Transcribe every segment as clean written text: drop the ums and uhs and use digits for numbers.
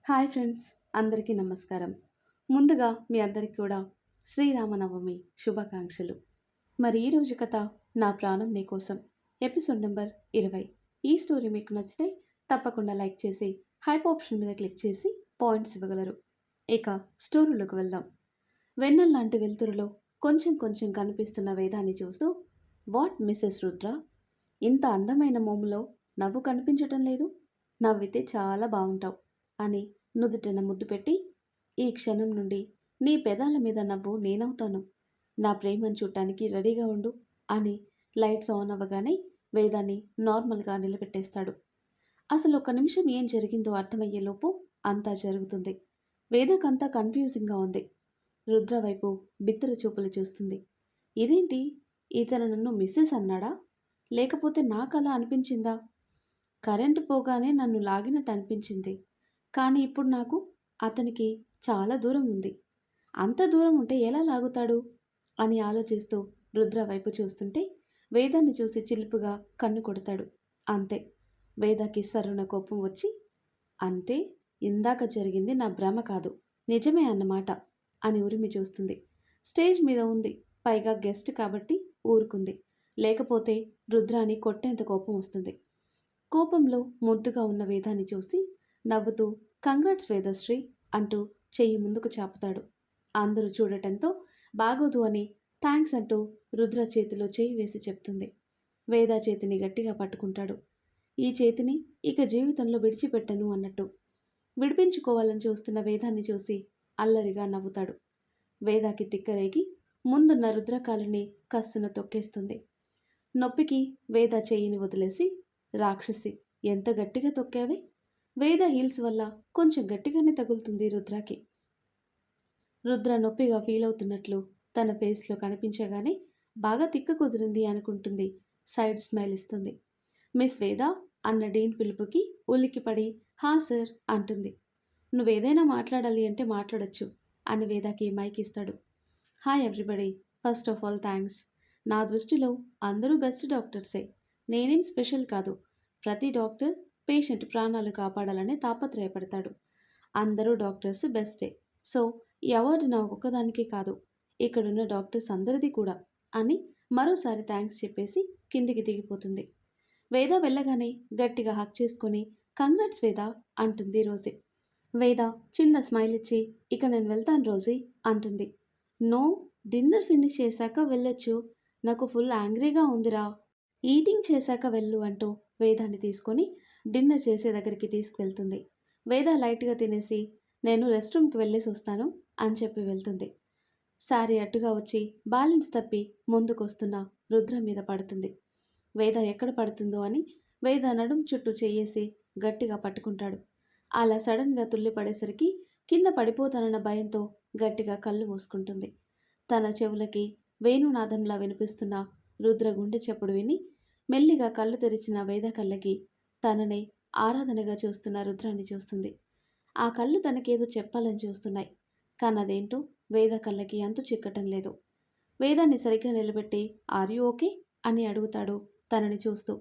Hi friends, అందరికీ నమస్కారం. ముందుగా మీ అందరికీ కూడా శ్రీరామనవమి శుభాకాంక్షలు. మరి ఈరోజు కథ నా ప్రాణం నీకోసం ఎపిసోడ్ నెంబర్ 20. ఈ స్టోరీ మీకు నచ్చితే తప్పకుండా లైక్ చేసి హైప్ ఆప్షన్ మీద క్లిక్ చేసి పాయింట్స్ ఇవ్వగలరు. ఇక స్టోరీలోకి వెళ్దాం. వెన్నెల్లాంటి వెలుతురులో కొంచెం కొంచెం కనిపిస్తున్న వేదాన్ని చూస్తూ, వాట్ మిస్సెస్ రుద్ర, ఇంత అందమైన మోములో నవ్వు కనిపించటం లేదు, నవ్వితే చాలా బాగుంటావు అని నుదుటిన ముద్దు పెట్టి, ఈ క్షణం నుండి నీ పెదాల మీద నవ్వు నేనవుతాను, నా ప్రేమను చూడటానికి రెడీగా ఉండు అని లైట్స్ ఆన్ అవ్వగానే వేదాన్ని నార్మల్గా నిలబెట్టేస్తాడు. అసలు ఒక్క నిమిషం ఏం జరిగిందో అర్థమయ్యేలోపు అంతా జరుగుతుంది. వేదకంతా కన్ఫ్యూజింగ్గా ఉంది. రుద్ర వైపు బిత్తర చూపులు చూస్తుంది. ఇదేంటి, ఇతను నన్ను మిస్సెస్ అన్నాడా, లేకపోతే నాకలా అనిపించిందా? కరెంటు పోగానే నన్ను లాగినట్టు అనిపించింది, కానీ ఇప్పుడు నాకు అతనికి చాలా దూరం ఉంది. అంత దూరం ఉంటే ఎలా లాగుతాడు అని ఆలోచిస్తూ రుద్ర వైపు చూస్తుంటే వేదాన్ని చూసి చిలుపుగా కన్ను కొడతాడు. అంతే, వేదకి సర్రున కోపం వచ్చి, అంతే, ఇందాక జరిగింది నా భ్రమ కాదు, నిజమే అన్నమాట అని ఉరిమి చూస్తుంది. స్టేజ్ మీద ఉంది, పైగా గెస్ట్ కాబట్టి ఊరుకుంది, లేకపోతే రుద్రాని కొట్టేంత కోపం వస్తుంది. కోపంలో ముద్దుగా ఉన్న వేదాన్ని చూసి నవ్వుతూ, కంగ్రాట్స్ వేదశ్రీ అంటూ చెయ్యి ముందుకు చాపుతాడు. అందరూ చూడటంతో బాగోదు అని థ్యాంక్స్ అంటూ రుద్ర చేతిలో చేయి వేసి చెప్తుంది. వేద చేతిని గట్టిగా పట్టుకుంటాడు. ఈ చేతిని ఇక జీవితంలో విడిచిపెట్టను అన్నట్టు. విడిపించుకోవాలని చూస్తున్న వేదాన్ని చూసి అల్లరిగా నవ్వుతాడు. వేదాకి తిక్కరేగి ముందున్న రుద్రకాలుని కస్సున తొక్కేస్తుంది. నొప్పికి వేద చెయ్యిని వదిలేసి, రాక్షసి, ఎంత గట్టిగా తొక్కావే. వేద హీల్స్ వల్ల కొంచెం గట్టిగానే తగులుతుంది రుద్రకి. రుద్ర నొప్పిగా ఫీల్ అవుతున్నట్లు తన ఫేస్లో కనిపించగానే బాగా తిక్క కుదిరింది అనుకుంటుంది. సైడ్ స్మైల్ ఇస్తుంది. మిస్ వేద అన్న డీన్ పిలుపుకి ఉలిక్కిపడి హా సార్ అంటుంది. నువ్వేదైనా మాట్లాడాలి అంటే మాట్లాడచ్చు అని వేదకి మైక్ ఇస్తాడు. Hi everybody, first of all thanks. నా దృష్టిలో అందరూ బెస్ట్ డాక్టర్సే, నేనేం స్పెషల్ కాదు. ప్రతి డాక్టర్ పేషెంట్ ప్రాణాలు కాపాడాలని తాపత్రయపడతాడు. అందరూ డాక్టర్స్ బెస్టే. సో ఈ అవార్డు నా ఒక్కదానికే కాదు, ఇక్కడున్న డాక్టర్స్ అందరిది కూడా అని మరోసారి థ్యాంక్స్ చెప్పేసి కిందికి దిగిపోతుంది. వేద వెళ్ళగానే గట్టిగా హక్ చేసుకుని కంగ్రాట్స్ వేద అంటుంది రోజీ. వేద చిన్న స్మైల్ ఇచ్చి, ఇక నేను వెళ్తాను రోజీ అంటుంది. నో, డిన్నర్ ఫినిష్ చేశాక వెళ్ళొచ్చు, నాకు ఫుల్ యాంగ్రీగా ఉందిరా, ఈటింగ్ చేశాక వెళ్ళు అంటూ వేదాన్ని తీసుకొని డిన్నర్ చేసే దగ్గరికి తీసుకువెళ్తుంది. వేద లైట్గా తినేసి నేను రెస్ట్ రూమ్కి వెళ్ళేసి వస్తాను అని చెప్పి వెళ్తుంది. శారీ అట్టుగా వచ్చి బ్యాలెన్స్ తప్పి ముందుకొస్తున్న రుద్ర మీద పడుతుంది. వేద ఎక్కడ పడుతుందో అని వేద నడుం చుట్టూ చేయేసి గట్టిగా పట్టుకుంటాడు. అలా సడన్గా తుల్లిపడేసరికి కింద పడిపోతానన్న భయంతో గట్టిగా కళ్ళు మూసుకుంటుంది. తన చెవులకి వేణునాదంలా వినిపిస్తున్న రుద్ర గుండె చప్పుడు విని మెల్లిగా కళ్ళు తెరిచిన వేద కళ్ళకి తననే ఆరాధనగా చూస్తున్న రుద్రాన్ని చూస్తుంది. ఆ కళ్ళు తనకేదో చెప్పాలని చూస్తున్నాయి, కానీ అదేంటో వేద కళ్ళకి అంతు చిక్కటం లేదు. వేదాన్ని సరిగ్గా నిలబెట్టి ఆర్ యూ ఓకే అని అడుగుతాడు తనని చూస్తూ.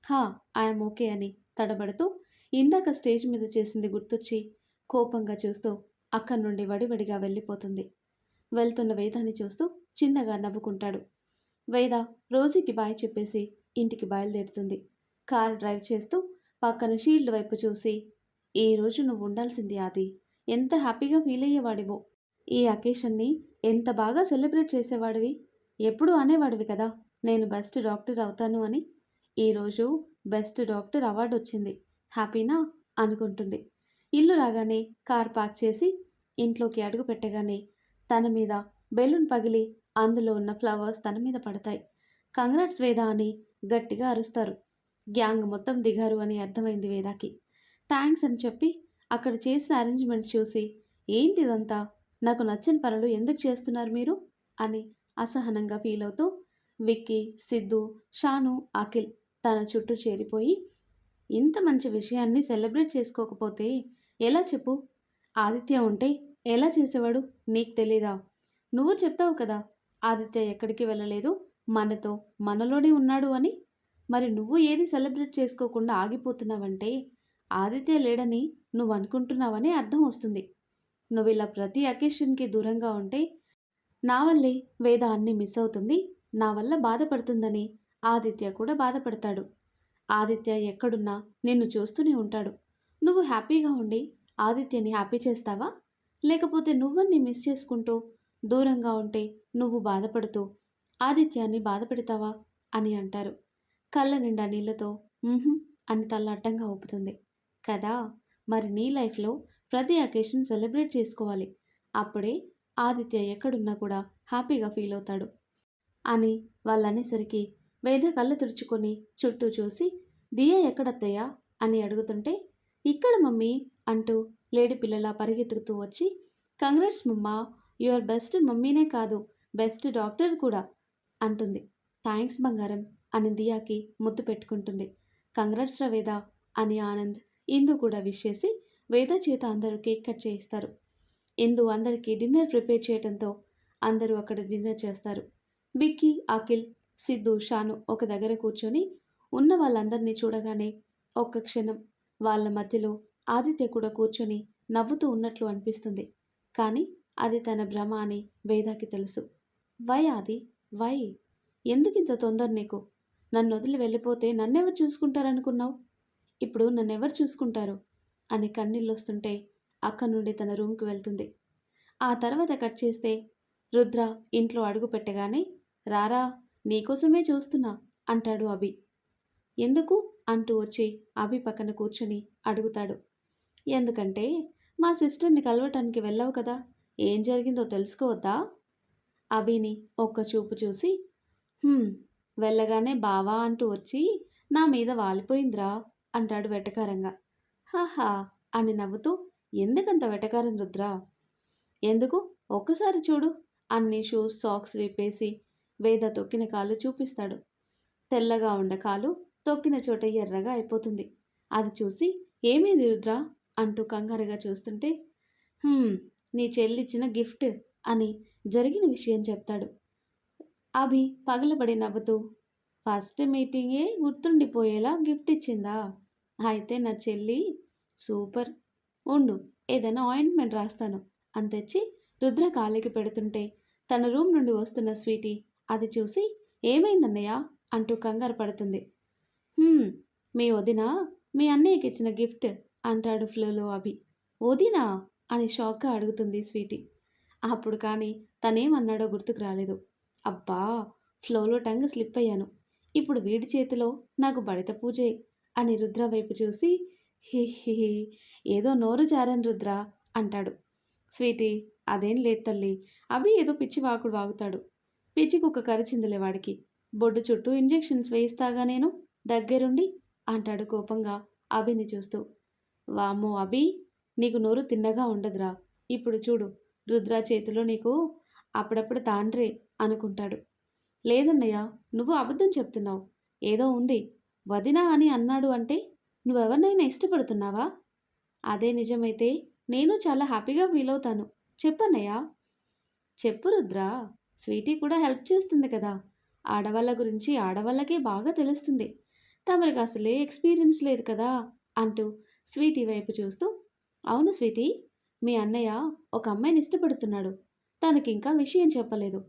హా, ఐఎమ్ ఓకే అని తడబడుతూ ఇందాక స్టేజ్ మీద చేసింది గుర్తొచ్చి కోపంగా చూస్తూ అక్కడి నుండి వడివడిగా వెళ్ళిపోతుంది. వెళ్తున్న వేదాన్ని చూస్తూ చిన్నగా నవ్వుకుంటాడు. వేద రోజీకి బాయ్ చెప్పేసి ఇంటికి బయలుదేరుతుంది. కార్ డ్రైవ్ చేస్తూ పక్కన షీల్డ్ వైపు చూసి, ఈరోజు నువ్వు ఉండాల్సింది ఆది, ఎంత హ్యాపీగా ఫీల్ అయ్యేవాడివో, ఈ అకేషన్ని ఎంత బాగా సెలబ్రేట్ చేసేవాడివి, ఎప్పుడూ అనేవాడివి కదా నేను బెస్ట్ డాక్టర్ అవుతాను అని. ఈరోజు బెస్ట్ డాక్టర్ అవార్డు వచ్చింది, హ్యాపీనా అనుకుంటుంది. ఇల్లు రాగానే కార్ పార్క్ చేసి ఇంట్లోకి అడుగు పెట్టగానే తన మీద బెలూన్ పగిలి అందులో ఉన్న ఫ్లవర్స్ తన మీద పడతాయి. కంగ్రాట్స్ వేద అని గట్టిగా అరుస్తారు. గ్యాంగ్ మొత్తం దిగారు అని అర్థమైంది వేదాకి. థ్యాంక్స్ అని చెప్పి అక్కడ చేసిన అరేంజ్మెంట్స్ చూసి, ఏంటిదంతా, నాకు నచ్చని పనులు ఎందుకు చేస్తున్నారు మీరు అని అసహనంగా ఫీల్ అవుతూ విక్కీ, సిద్ధు, షాను, అఖిల్ తన చుట్టూ చేరిపోయి, ఇంత మంచి విషయాన్ని సెలబ్రేట్ చేసుకోకపోతే ఎలా చెప్పు, ఆదిత్య ఉంటే ఎలా చేసేవాడు నీకు తెలీదా, నువ్వు చెప్తావు కదా ఆదిత్య ఎక్కడికి వెళ్ళలేదు, మనతో మనలోనే ఉన్నాడు అని, మరి నువ్వు ఏది సెలబ్రేట్ చేసుకోకుండా ఆగిపోతున్నావంటే ఆదిత్య లేడని నువ్వు అనుకుంటున్నావని అర్థం వస్తుంది. నువ్వు ఇలా ప్రతి అకేషన్కి దూరంగా ఉంటే నా వల్లే వేద అన్నీ మిస్ అవుతుంది, నా వల్ల బాధపడుతుందని ఆదిత్య కూడా బాధపడతాడు. ఆదిత్య ఎక్కడున్నా నిన్ను చూస్తూనే ఉంటాడు. నువ్వు హ్యాపీగా ఉండి ఆదిత్యని హ్యాపీ చేస్తావా? లేకపోతే నువ్వన్ని మిస్ చేసుకుంటూ దూరంగా ఉంటే నువ్వు బాధపడుతూ ఆదిత్యాన్ని బాధపెడతావా అని అంటారు. కళ్ళ నిండా నీళ్లతో "మ్హూ" అని తల అడ్డంగా ఊపుతుంది. కదా, మరి నీ లైఫ్లో ప్రతి అకేషన్ సెలబ్రేట్ చేసుకోవాలి. అప్పుడే ఆదిత్య ఎక్కడున్నా కూడా హ్యాపీగా ఫీల్ అవుతాడు అని వాళ్ళనేసరికి వేద కళ్ళు తుడుచుకొని చుట్టూ చూసి దియా ఎక్కడత్తయ్యా అని అడుగుతుంటే ఇక్కడ మమ్మీ అంటూ లేడి పిల్లలా పరిగెత్తుకుతూ వచ్చి కంగ్రాట్స్ మమ్మా, యువర్ బెస్ట్ మమ్మీనే కాదు బెస్ట్ డాక్టర్ కూడా అంటుంది. థ్యాంక్స్ బంగారం అని దియాకి ముద్దు పెట్టుకుంటుంది. కంగ్రాట్స్ రా వేద అని ఆనంద్ ఇందు కూడా విష్ చేసి వేద చేత అందరూ కేక్ కట్ చేయిస్తారు. ఇందు అందరికీ డిన్నర్ ప్రిపేర్ చేయడంతో అందరూ అక్కడ డిన్నర్ చేస్తారు. విక్కీ, అఖిల్, సిద్ధు, షాను ఒక దగ్గర కూర్చొని ఉన్న వాళ్ళందరినీ చూడగానే ఒక్క క్షణం వాళ్ళ మధ్యలో ఆదిత్య కూడా కూర్చొని నవ్వుతూ ఉన్నట్లు అనిపిస్తుంది. కానీ అది తన భ్రమ అని వేదాకి తెలుసు. వై ఆది, వై? ఎందుకింత తొందర నీకు? నన్ను వదిలి వెళ్ళిపోతే నన్నెవరు చూసుకుంటారనుకున్నావు? ఇప్పుడు నన్నెవరు చూసుకుంటారు అని కన్నీళ్ళొస్తుంటే అక్కడి నుండి తన రూమ్కి వెళ్తుంది. ఆ తర్వాత కట్ చేస్తే రుద్ర ఇంట్లో అడుగు పెట్టగానే రారా నీకోసమే చూస్తున్నా అంటాడు అభి. ఎందుకు అంటూ వచ్చి అభి పక్కన కూర్చొని అడుగుతాడు. ఎందుకంటే మా సిస్టర్ని కలవటానికి వెళ్ళావు కదా, ఏం జరిగిందో తెలుసుకోవద్దా? అభిని ఒక్క చూపు చూసి వెళ్ళగానే బావా అంటూ వచ్చి నా మీద వాలిపోయిందిరా అంటాడు వెటకారంగా. హాహా అని నవ్వుతూ ఎందుకంత వెటకారం రుద్ర? ఎందుకు ఒక్కసారి చూడు అన్ని షూస్ సాక్స్ విప్పేసి వేద తొక్కిన కాలు చూపిస్తాడు. తెల్లగా ఉండ కాలు తొక్కిన చోట ఎర్రగా అయిపోతుంది. అది చూసి ఏమైంది రుద్ర అంటూ కంగారుగా చూస్తుంటే నీ చెల్లిచ్చిన గిఫ్ట్ అని జరిగిన విషయం చెప్తాడు. అభి పగలబడి నవ్వుతూ ఫస్ట్ మీటింగే గుర్తుండిపోయేలా గిఫ్ట్ ఇచ్చిందా? అయితే నా చెల్లి సూపర్, ఉండు ఏదైనా ఆయింట్మెంట్ రాస్తాను అని తెచ్చి రుద్ర కాలికి పెడుతుంటే తన రూమ్ నుండి వస్తున్న స్వీటీ అది చూసి ఏమైందన్నయ్య అంటూ కంగారు పడుతుంది. మీ వదిన మీ అన్నయ్యకి ఇచ్చిన గిఫ్ట్ అంటాడు ఫ్లోలో అభి. వదినా అని షాక్గా అడుగుతుంది స్వీటీ. అప్పుడు కానీ తనేమన్నాడో గుర్తుకు రాలేదు. అబ్బా, ఫ్లోలో టంగ్ స్లిప్ అయ్యాను. ఇప్పుడు వీడి చేతిలో నాకు బడిత పూజే అని రుద్ర వైపు చూసి హి ఏదో నోరు జారని రుద్ర అంటాడు. స్వీటీ అదేం లేదు తల్లి, అభి ఏదో పిచ్చి వాకుడు వాగుతాడు. పిచ్చి కుక్క కరిచిందిలే వాడికి, బొడ్డు చుట్టూ ఇంజెక్షన్స్ వేయిస్తాగా నేను దగ్గరుండి అంటాడు కోపంగా అభిని చూస్తూ. వామ్మో అభి, నీకు నోరు తిన్నగా ఉండదురా. ఇప్పుడు చూడు రుద్ర చేతిలో నీకు అప్పుడప్పుడు తాండ్రే అనుకుంటాడు. లేదన్నయ్య, నువ్వు అబద్ధం చెప్తున్నావు. ఏదో ఉంది, వదినా అని అన్నాడు అంటే నువ్వెవరినైనా ఇష్టపడుతున్నావా? అదే నిజమైతే నేను చాలా హ్యాపీగా ఫీల్ అవుతాను. చెప్పన్నయ్యా. చెప్పు రుద్ర, స్వీటీ కూడా హెల్ప్ చేస్తుంది కదా. ఆడవాళ్ళ గురించి ఆడవాళ్ళకే బాగా తెలుస్తుంది. తమరికి అసలే ఎక్స్పీరియన్స్ లేదు కదా అంటూ స్వీటీ వైపు చూస్తూ అవును స్వీటీ, మీ అన్నయ్య ఒక అమ్మాయిని ఇష్టపడుతున్నాడు. తనకింకా విషయం చెప్పలేదు.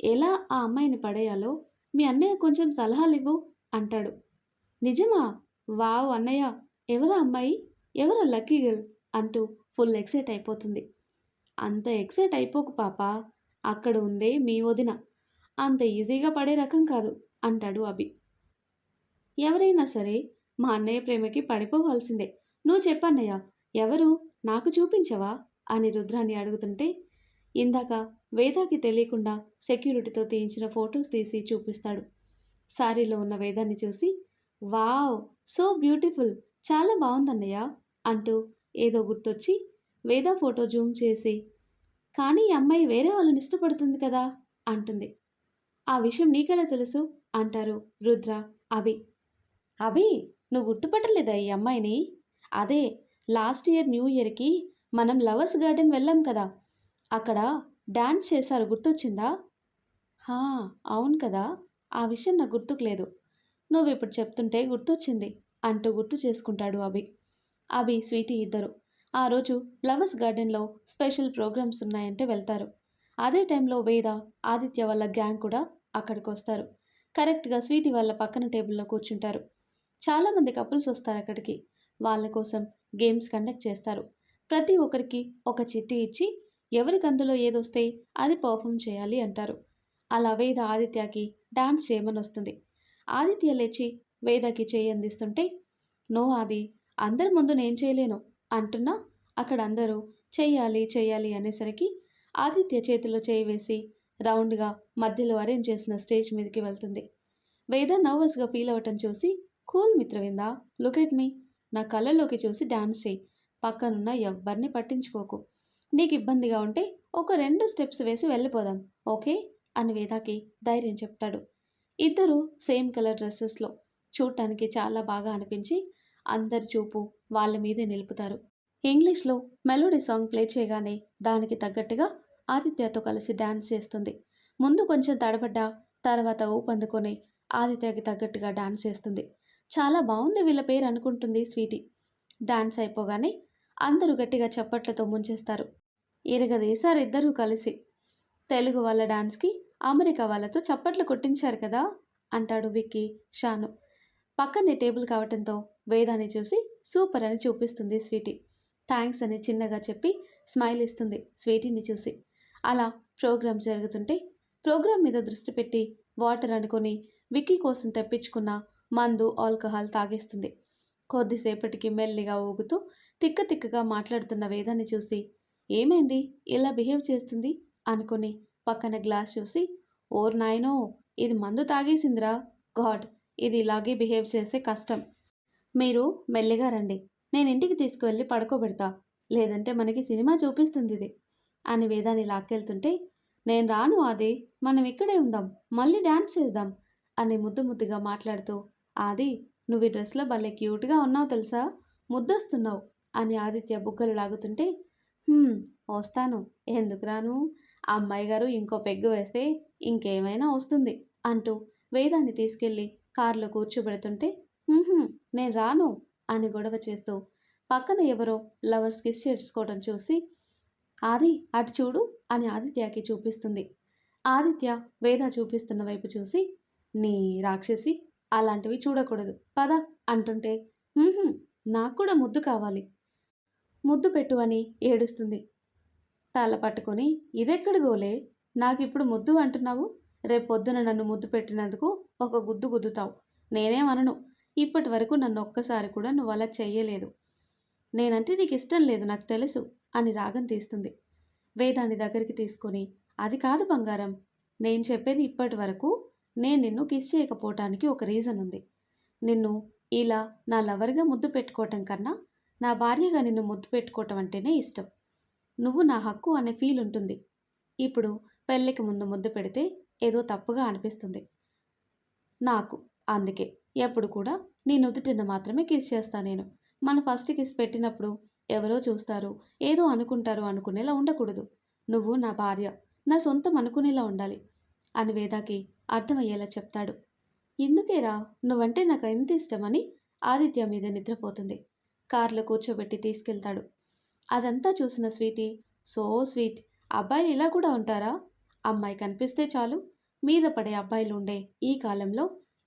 ఎలా ఆ అమ్మాయిని పడేయాలో మీ అన్నయ్య కొంచెం సలహాలు ఇవ్వు అంటాడు. నిజమా? వావ్ అన్నయ్య, ఎవరా అమ్మాయి, ఎవరా లక్కీ గర్ల్ అంటూ ఫుల్ ఎక్సైట్ అయిపోతుంది. అంత ఎక్సైట్ అయిపోకు పాప, అక్కడ ఉందే మీ వదిన, అంత ఈజీగా పడే రకం కాదు అంటాడు అభి. ఎవరైనా సరే మా అన్నయ్య ప్రేమకి పడిపోవాల్సిందే. నువ్వు చెప్పన్నయ్య, ఎవరు, నాకు చూపించవా అని రుద్రాన్ని అడుగుతుంటే ఇందాక వేదాకి తెలియకుండా సెక్యూరిటీతో తీయించిన ఫొటోస్ తీసి చూపిస్తాడు. శారీలో ఉన్న వేదాన్ని చూసి వావ్ సో బ్యూటిఫుల్, చాలా బాగుందన్నయ్య అంటూ ఏదో గుర్తొచ్చి వేద ఫోటో జూమ్ చేసి కానీ ఈ అమ్మాయి వేరే వాళ్ళని ఇష్టపడుతుంది కదా అంటుంది. ఆ విషయం నీకెలా తెలుసు అంటారు రుద్ర, అభి. అభి, నువ్వు గుర్తుపట్టలేదా ఈ అమ్మాయిని? అదే లాస్ట్ ఇయర్ న్యూ ఇయర్కి మనం లవర్స్ గార్డెన్ వెళ్ళాం కదా, అక్కడ డాన్స్ చేశారు, గుర్తొచ్చిందా? హా అవును కదా, ఆ విషయం నాకు గుర్తుకు లేదు. నువ్వు ఇప్పుడు చెప్తుంటే గుర్తొచ్చింది అంటూ గుర్తు చేసుకుంటాడు అభి. అభి, స్వీటీ ఇద్దరు ఆ రోజు ఫ్లవర్స్ గార్డెన్లో స్పెషల్ ప్రోగ్రామ్స్ ఉన్నాయంటే వెళ్తారు. అదే టైంలో వేద, ఆదిత్య వాళ్ళ గ్యాంగ్ కూడా అక్కడికి వస్తారు. కరెక్ట్గా స్వీటీ వాళ్ళ పక్కన టేబుల్లో కూర్చుంటారు. చాలామంది కపుల్స్ వస్తారు అక్కడికి. వాళ్ళ కోసం గేమ్స్ కండక్ట్ చేస్తారు. ప్రతి ఒక్కరికి ఒక చిట్టి ఇచ్చి ఎవరికి అందులో ఏదొస్తే అది పర్ఫామ్ చేయాలి అంటారు. అలా వేద ఆదిత్యకి డాన్స్ చేయమని వస్తుంది. ఆదిత్య లేచి వేదకి చేయి అందిస్తుంటే, నో ఆది, అందరి ముందు నేను చేయలేను అంటున్నా అక్కడ అందరూ చెయ్యాలి చెయ్యాలి అనేసరికి ఆదిత్య చేతిలో చేయి వేసి రౌండ్గా మధ్యలో అరేంజ్ చేసిన స్టేజ్ మీదకి వెళ్తుంది. వేద నర్వస్గా ఫీల్ అవ్వటం చూసి, కూల్ మిత్రవిందా, లుక్ ఎట్ మీ, నా కళ్ళలోకి చూసి డాన్స్ చేయి, పక్కనున్న ఎవ్వరిని పట్టించుకోకు, నీకు ఇబ్బందిగా ఉంటే ఒక 2 స్టెప్స్ వేసి వెళ్ళిపోదాం, ఓకే అని వేదాకి ధైర్యం చెప్తాడు. ఇద్దరు సేమ్ కలర్ డ్రెస్సెస్లో చూడటానికి చాలా బాగా అనిపించి అందరి చూపు వాళ్ళ మీదే నిలుపుతారు. ఇంగ్లీష్లో మెలోడీ సాంగ్ ప్లే చేయగానే దానికి తగ్గట్టుగా ఆదిత్యతో కలిసి డాన్స్ చేస్తుంది. ముందు కొంచెం తడబడ్డా తర్వాత ఊపందుకొని ఆదిత్యకి తగ్గట్టుగా డాన్స్ చేస్తుంది. చాలా బాగుంది వీళ్ళ పేరు అనుకుంటుంది స్వీటీ. డాన్స్ అయిపోగానే అందరూ గట్టిగా చప్పట్లతో ముంచేస్తారు. ఇరగదీశారు ఇద్దరూ కలిసి. తెలుగు వాళ్ళ డాన్స్కి అమెరికా వాళ్ళతో చప్పట్లు కొట్టించారు కదా అంటాడు విక్కీ షాను. పక్కనే టేబుల్ కావటంతో వేదాన్ని చూసి సూపర్ అని చూపిస్తుంది స్వీటీ. థ్యాంక్స్ అని చిన్నగా చెప్పి స్మైల్ ఇస్తుంది స్వీటీని చూసి. అలా ప్రోగ్రాం జరుగుతుంటే ప్రోగ్రాం మీద దృష్టి పెట్టి వాటర్ అనుకొని విక్కీ కోసం తెప్పించుకున్న మందు, ఆల్కహాల్ తాగేస్తుంది. కొద్దిసేపటికి మెల్లిగా ఊగుతూ తిక్క తిక్కగా మాట్లాడుతున్న వేదాన్ని చూసి, ఏమైంది ఇలా బిహేవ్ చేస్తుంది అనుకుని పక్కన గ్లాస్ చూసి, ఓర్ నాయనో, ఇది మందు తాగేసిందిరా, గాడ్, ఇది ఇలాగే బిహేవ్ చేస్తే కష్టం. మీరు మెల్లిగా రండి, నేను ఇంటికి తీసుకువెళ్ళి పడుకోబెడతా, లేదంటే మనకి సినిమా చూపిస్తుంది ఇది అని వేదాన్ని లాక్కెళ్తుంటే, నేను రాను ఆది, మనం ఇక్కడే ఉందాం, మళ్ళీ డ్యాన్స్ చేద్దాం అని ముద్దు ముద్దుగా మాట్లాడుతూ, ఆది, నువ్వు ఈ డ్రెస్లో భలే క్యూట్గా ఉన్నావు తెలుసా, ముద్దొస్తున్నావు అని ఆదిత్య బుగ్గలు లాగుతుంటే, వస్తాను, ఎందుకు రాను, అమ్మాయి గారు ఇంకో పెగ్గు వేస్తే ఇంకేమైనా వస్తుంది అంటూ వేదాన్ని తీసుకెళ్ళి కారులో కూర్చోబెడుతుంటే, నేను రాను అని గొడవ చేస్తూ పక్కన ఎవరో లవర్స్ కిస్ చేసుకోవడం చూసి, ఆది అటు చూడు అని ఆదిత్యకి చూపిస్తుంది. ఆదిత్య వేద చూపిస్తున్న వైపు చూసి, నీ రాక్షసి, అలాంటివి చూడకూడదు పద అంటుంటే, నాకు కూడా ముద్దు కావాలి, ముద్దు పెట్టు అని ఏడుస్తుంది. తల పట్టుకొని, ఇదెక్కడ గోలే, నాకిప్పుడు ముద్దు అంటున్నావు, రేపొద్దున నన్ను ముద్దు పెట్టినందుకు ఒక గుద్దు గుద్దుతావు, నేనేమనను, ఇప్పటి వరకు నన్ను ఒక్కసారి కూడా నువ్వు అలా చెయ్యలేదు, నేనంటే నీకు ఇష్టం లేదు నాకు తెలుసు అని రాగం తీస్తుంది. వేదాన్ని దగ్గరికి తీసుకొని, అది కాదు బంగారం, నేను చెప్పేది ఇప్పటి వరకు నేను నిన్ను కిస్ చేయకపోవటానికి ఒక రీజన్ ఉంది. నిన్ను ఇలా నా లవర్గా ముద్దు పెట్టుకోవటం కన్నా నా భార్యగా నిన్ను ముద్దు పెట్టుకోవటం అంటేనే ఇష్టం. నువ్వు నా హక్కు అనే ఫీల్ ఉంటుంది. ఇప్పుడు పెళ్ళికి ముందు ముద్దు పెడితే ఏదో తప్పుగా అనిపిస్తుంది నాకు. అందుకే ఎప్పుడు కూడా నీ నుదుటిన మాత్రమే కిస్ చేస్తా నేను. మన ఫస్ట్ కిస్ పెట్టినప్పుడు ఎవరో చూస్తారు, ఏదో అనుకుంటారు అనుకునేలా ఉండకూడదు. నువ్వు నా భార్య, నా సొంతం అనుకునేలా ఉండాలి అని వేదాకి అర్థమయ్యేలా చెప్తాడు. ఎందుకేరా నువ్వంటే నాకు ఎంత ఇష్టమని ఆదిత్య మీద నిద్రపోతుంది. కారులో కూర్చోబెట్టి తీసుకెళ్తాడు. అదంతా చూసిన స్వీటీ, సో స్వీట్, అబ్బాయిలు ఇలా కూడా ఉంటారా, అమ్మాయి కనిపిస్తే చాలు మీద పడే అబ్బాయిలు ఉండే ఈ కాలంలో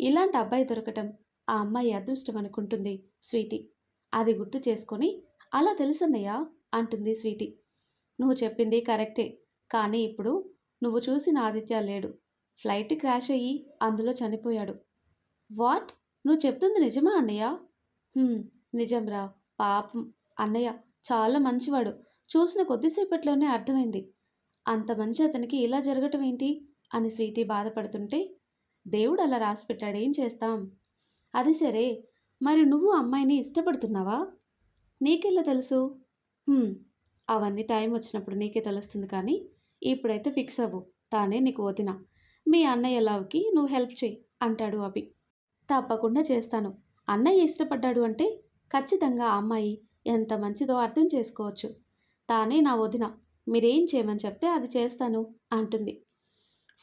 ఇలాంటి అబ్బాయి దొరకటం ఆ అమ్మాయి అదృష్టం అనుకుంటుంది స్వీటీ. అది గుర్తు చేసుకొని, అలా తెలుసన్నయ్యా అంటుంది స్వీటీ. నువ్వు చెప్పింది కరెక్టే, కానీ ఇప్పుడు నువ్వు చూసిన ఆదిత్య లేడు, ఫ్లైట్ క్రాష్ అయ్యి అందులో చనిపోయాడు. వాట్, నువ్వు చెప్తుంది నిజమా అన్నయ్య? నిజంరా, పాపం అన్నయ్య చాలా మంచివాడు, చూసిన కొద్దిసేపట్లోనే అర్థమైంది. అంత మంచి అతనికి ఇలా జరగటం ఏంటి అని స్వీటీ బాధపడుతుంటే, దేవుడు అలా రాసిపెట్టాడు, ఏం చేస్తాం. అది సరే, మరి నువ్వు అమ్మాయిని ఇష్టపడుతున్నావా? నీకెలా తెలుసు? అవన్నీ టైం వచ్చినప్పుడు నీకే తెలుస్తుంది, కానీ ఇప్పుడైతే ఫిక్స్ అవ్వు, తానే నీకు వదిన, మీ అన్నయ్య లవ్కి నువ్వు హెల్ప్ చేయి అంటాడు అభి. తప్పకుండా చేస్తాను, అన్నయ్య ఇష్టపడ్డాడు అంటే ఖచ్చితంగా ఆ అమ్మాయి ఎంత మంచిదో అర్థం చేసుకోవచ్చు, తానే నా వదిన, మీరేం చేయమని చెప్తే అది చేస్తాను అంటుంది.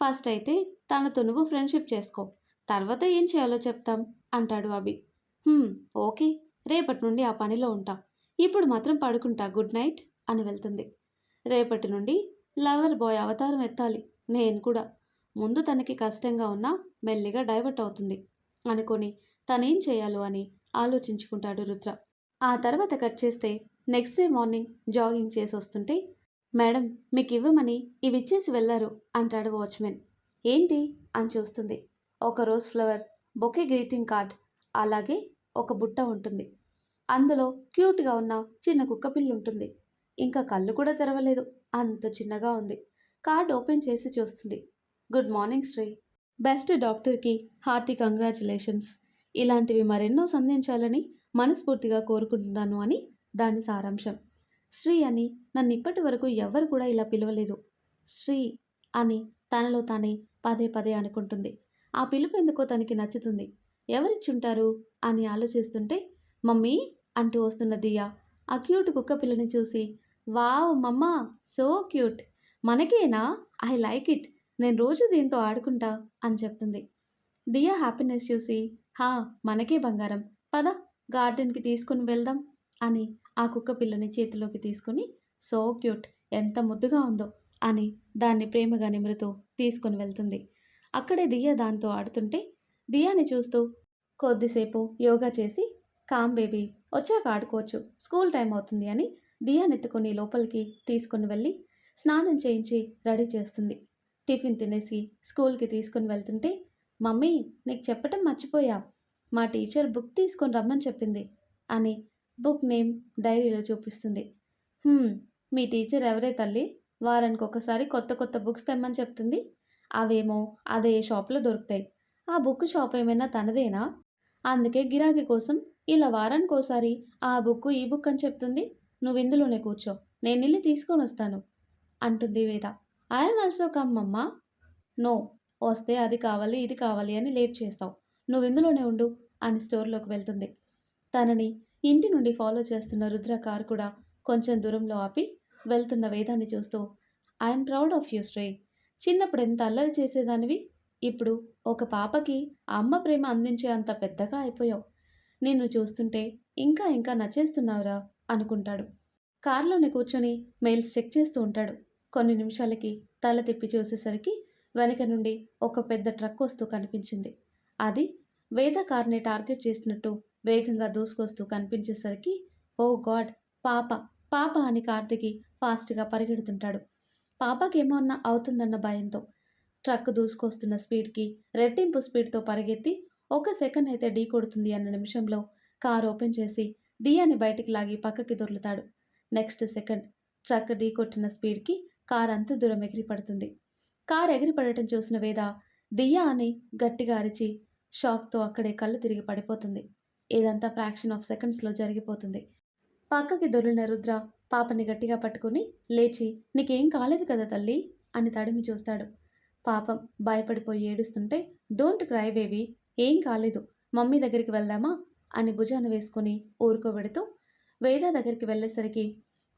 ఫస్ట్ అయితే తనతో నువ్వు ఫ్రెండ్షిప్ చేసుకో, తర్వాత ఏం చేయాలో చెప్తాం అంటాడు అభి. ఓకే రేపటి నుండి ఆ పనిలో ఉంటా. ఇప్పుడు మాత్రం పడుకుంటా. గుడ్ నైట్ అని వెళ్తుంది. రేపటి నుండి లవర్ బాయ్ అవతారం ఎత్తాలి నేను కూడా. ముందు తనకి కష్టంగా ఉన్నా మెల్లిగా డైవర్ట్ అవుతుంది అనుకొని తనేం చేయాలో అని ఆలోచించుకుంటాడు రుద్ర. ఆ తర్వాత కట్ చేస్తే నెక్స్ట్ డే మార్నింగ్ జాగింగ్ చేసి వస్తుంటే, మేడం మీకు ఇవ్వమని ఇవి ఇచ్చేసి వెళ్ళారు అంటాడు వాచ్మెన్. ఏంటి అని చూస్తుంది. ఒక rose flower bouquet greeting card, అలాగే ఒక బుట్ట ఉంటుంది. అందులో క్యూట్గా ఉన్న చిన్న కుక్కపిల్లి ఉంటుంది. ఇంకా కళ్ళు కూడా తెరవలేదు, అంత చిన్నగా ఉంది. కార్డ్ ఓపెన్ చేసి చూస్తుంది. Good morning Sri. బెస్ట్ డాక్టర్కి హార్టీ కంగ్రాచులేషన్స్. ఇలాంటివి మరెన్నో సంధించాలని మనస్ఫూర్తిగా కోరుకుంటున్నాను అని దాని సారాంశం. శ్రీ అని నన్ను ఇప్పటి వరకు ఎవ్వరు కూడా ఇలా పిలవలేదు. శ్రీ అని తనలో తానే పదే పదే అనుకుంటుంది. ఆ పిలుపు ఎందుకో తనకి నచ్చుతుంది. ఎవరిచ్చుంటారు అని ఆలోచిస్తుంటే, మమ్మీ అంటూ వస్తున్న దియా ఆ క్యూట్ కుక్క పిల్లని చూసి, వావ్ మమ్మా, సో క్యూట్, మనకేనా, ఐ లైక్ ఇట్, నేను రోజు దీంతో ఆడుకుంటా అని చెప్తుంది. దియా హ్యాపీనెస్ చూసి, హా మనకే బంగారం, పద గార్డెన్కి తీసుకుని వెళ్దాం అని ఆ కుక్క పిల్లని చేతిలోకి తీసుకుని, సో క్యూట్, ఎంత ముద్దుగా ఉందో అని దాన్ని ప్రేమగా నిమురుతూ తీసుకుని వెళ్తుంది. అక్కడే దియా దాంతో ఆడుతుంటే దియాని చూస్తూ కొద్దిసేపు యోగా చేసి, కామ్ బేబీ, వచ్చాక ఆడుకోవచ్చు, స్కూల్ టైం అవుతుంది అని దియానెత్తుకొని లోపలికి తీసుకుని వెళ్ళి స్నానం చేయించి రెడీ చేస్తుంది. టిఫిన్ తినేసి స్కూల్కి తీసుకుని వెళ్తుంటే, మమ్మీ నీకు చెప్పటం మర్చిపోయా, మా టీచర్ బుక్ తీసుకొని రమ్మని చెప్పింది అని బుక్ నేమ్ డైరీలో చూపిస్తుంది. మీ టీచర్ ఎవరే తల్లి, వారానికి ఒకసారి కొత్త కొత్త బుక్స్ తెమ్మని చెప్తుంది, అవేమో అదే షాప్లో దొరుకుతాయి, ఆ బుక్ షాప్ ఏమైనా తనదేనా, అందుకే గిరాకీ కోసం ఇలా వారానికోసారి ఆ బుక్ ఈ బుక్ అని చెప్తుంది, నువ్వు ఇందులోనే కూర్చో, నేను వెళ్ళి తీసుకొని వస్తాను అంటుంది వేద. ఐఎమ్ ఆల్సో కమ్ అమ్మా. నో, వస్తే అది కావాలి ఇది కావాలి అని లేట్ చేస్తావు, నువ్వు ఇందులోనే ఉండు అని స్టోర్లోకి వెళ్తుంది. తనని ఇంటి నుండి ఫాలో చేస్తున్న రుద్ర కారు కూడా కొంచెం దూరంలో ఆపి వెళ్తున్న వేదాన్ని చూస్తూ, I'm proud of you Sri, చిన్నప్పుడు ఎంత అల్లరి చేసేదానివి, ఇప్పుడు ఒక పాపకి అమ్మ ప్రేమ అందించే అంత పెద్దగా అయిపోయావు, నిన్ను చూస్తుంటే ఇంకా ఇంకా నచ్చేస్తున్నావురా అనుకుంటాడు. కారులోనే కూర్చొని మెయిల్స్ చెక్ చేస్తూ ఉంటాడు. కొన్ని నిమిషాలకి తల తిప్పి చూసేసరికి వెనక నుండి ఒక పెద్ద ట్రక్ వస్తూ కనిపించింది. అది వేద కార్ని టార్గెట్ చేసినట్టు వేగంగా దూసుకొస్తూ కనిపించేసరికి, ఓ గాడ్, పాప పాప అని కార్తికి ఫాస్ట్గా పరిగెడుతుంటాడు. పాపకేమన్నా అవుతుందన్న భయంతో ట్రక్ దూసుకొస్తున్న స్పీడ్కి రెట్టింపు స్పీడ్తో పరిగెత్తి ఒక సెకండ్ అయితే ఢీ కొడుతుంది అన్న నిమిషంలో కార్ ఓపెన్ చేసి దియాని బయటికి లాగి పక్కకి దొర్లుతాడు. నెక్స్ట్ సెకండ్ ట్రక్ ఢీ కొట్టిన స్పీడ్కి కార్ అంత దూరం ఎగిరిపడుతుంది. కార్ ఎగిరిపడటం చూసిన వేద దియా అని గట్టిగా అరిచి షాక్తో అక్కడే కళ్ళు తిరిగి పడిపోతుంది. ఇదంతా ఫ్రాక్షన్ ఆఫ్ సెకండ్స్లో జరిగిపోతుంది. పక్కకి దొర్లిన రుద్ర పాపని గట్టిగా పట్టుకుని లేచి, నీకేం కాలేదు కదా తల్లి అని తడిమి చూస్తాడు. పాపం భయపడిపోయి ఏడుస్తుంటే, డోంట్ క్రై బేబీ, ఏం కాలేదు, మమ్మీ దగ్గరికి వెళ్దామా అని భుజాన వేసుకొని ఊరుకోబెడుతూ వేద దగ్గరికి వెళ్ళేసరికి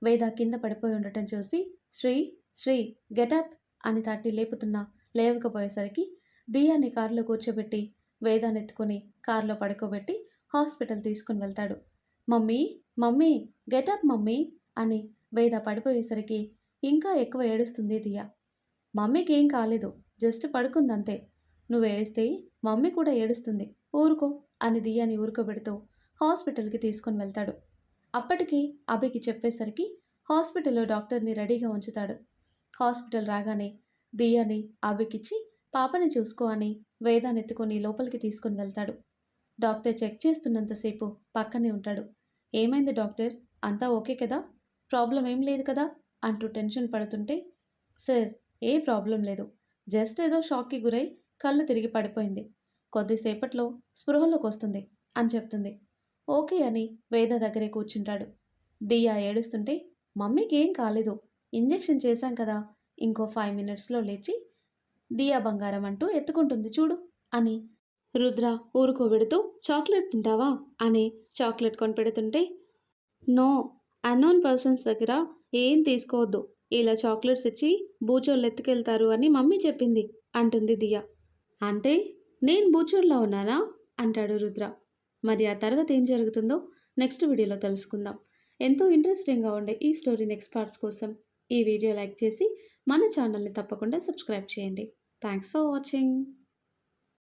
వేద కింద పడిపోయి ఉండటం చూసి, శ్రీ శ్రీ గెటప్ అని తట్టి లేపుతున్నా లేవకపోయేసరికి దియాని కారులో కూర్చోబెట్టి వేదాన్ని ఎత్తుకొని కారులో పడుకోబెట్టి హాస్పిటల్ తీసుకుని వెళ్తాడు. మమ్మీ మమ్మీ గెటప్ మమ్మీ అని వేద పడిపోయేసరికి ఇంకా ఎక్కువ ఏడుస్తుంది దియా. మమ్మీకి ఏం కాలేదు, జస్ట్ పడుకుందంతే, నువ్వు ఏడిస్తే మమ్మీ కూడా ఏడుస్తుంది, ఊరుకో అని దియాని ఊరుకోబెడుతూ హాస్పిటల్కి తీసుకుని వెళ్తాడు. అప్పటికి అభికి చెప్పేసరికి హాస్పిటల్లో డాక్టర్ని రెడీగా ఉంచుతాడు. హాస్పిటల్ రాగానే దియాని అభికిచ్చి పాపని చూసుకో అని వేదాన్ని ఎత్తుకొని లోపలికి తీసుకుని వెళ్తాడు. డాక్టర్ చెక్ చేస్తున్నంతసేపు పక్కనే ఉంటాడు. ఏమైంది డాక్టర్, అంతా ఓకే కదా, ప్రాబ్లం ఏం లేదు కదా అంటూ టెన్షన్ పడుతుంటే, సార్ ఏ ప్రాబ్లం లేదు, జస్ట్ ఏదో షాక్కి గురై కళ్ళు తిరిగి పడిపోయింది, కొద్దిసేపట్లో స్పృహలోకి వస్తుంది అని చెప్తుంది. ఓకే అని వేద దగ్గరే కూర్చుంటాడు. దియా ఏడుస్తుంటే, మమ్మీకి ఏం కాలేదు, ఇంజెక్షన్ చేశాం కదా, ఇంకో 5 మినిట్స్లో లేచి దియా బంగారం అంటూ ఎత్తుకుంటుంది చూడు అని రుద్ర ఊరుకోబెడుతూ, చాక్లెట్ తింటావా అని చాక్లెట్ కొనిపెడుతుంటే, నో, అన్నోన్ పర్సన్స్ దగ్గర ఏం తీసుకోవద్దు, ఇలా చాక్లెట్స్ ఇచ్చి బూచోళ్ళు ఎత్తుకెళ్తారు అని మమ్మీ చెప్పింది అంటుంది దియా. అంటే నేను బూచోళ్ళలో ఉన్నానా అంటాడు రుద్ర. మరి ఆ తర్వాత ఏం జరుగుతుందో నెక్స్ట్ వీడియోలో తెలుసుకుందాం. ఎంతో ఇంట్రెస్టింగ్‌గా ఉండే ఈ స్టోరీ నెక్స్ట్ పార్ట్స్ కోసం ఈ వీడియో లైక్ చేసి మన ఛానల్‌ని తప్పకుండా సబ్స్క్రైబ్ చేయండి. Thanks for watching.